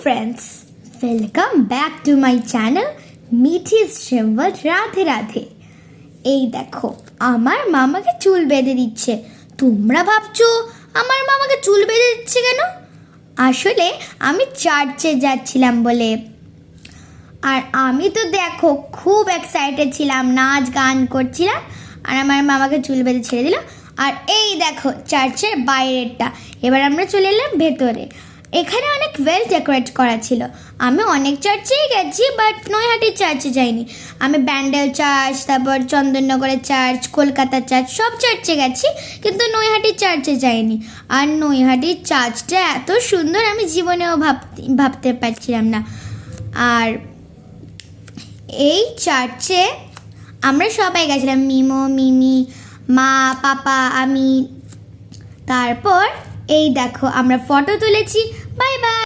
friends, welcome back to my channel মিঠি's Dream World। Radhe Radhe. এই দেখো আমার মামাকে চুল বেঁধে দিচ্ছে। তোমরা ভাবছো আমার মামাকে চুল বেঁধে দিচ্ছে কেন? আসলে আমি চার্চে যাচ্ছিলাম বলে। আর আমি তো দেখো খুব এক্সাইটেড ছিলাম, নাচ গান করছিলাম, আর আমার মামাকে চুল বেঁধে ছেড়ে দিল। আর এই দেখো চার্চের বাইরেরটা। এবার আমরা চলে এলাম ভেতরে। এখানে অনেক ওয়েল ডেকোরেট করা ছিল। আমি অনেক চার্চেই গেছি, বাট নৈহাটির চার্চে যাইনি। আমি ব্যান্ডেল চার্চ, তারপর চন্দননগরের চার্চ, কলকাতার চার্চ, সব চার্চে গেছি, কিন্তু নৈহাটির চার্চে যাইনি। আর নৈহাটির চার্চটা এত সুন্দর আমি জীবনেও ভাবতে পারছিলাম না। আর এই চার্চে আমরা সবাই গেছিলাম, মিমো, মিমি, মা, পাপা, আমি। তারপর এই দেখো আমরা ফটো তুলেছি। Bye bye.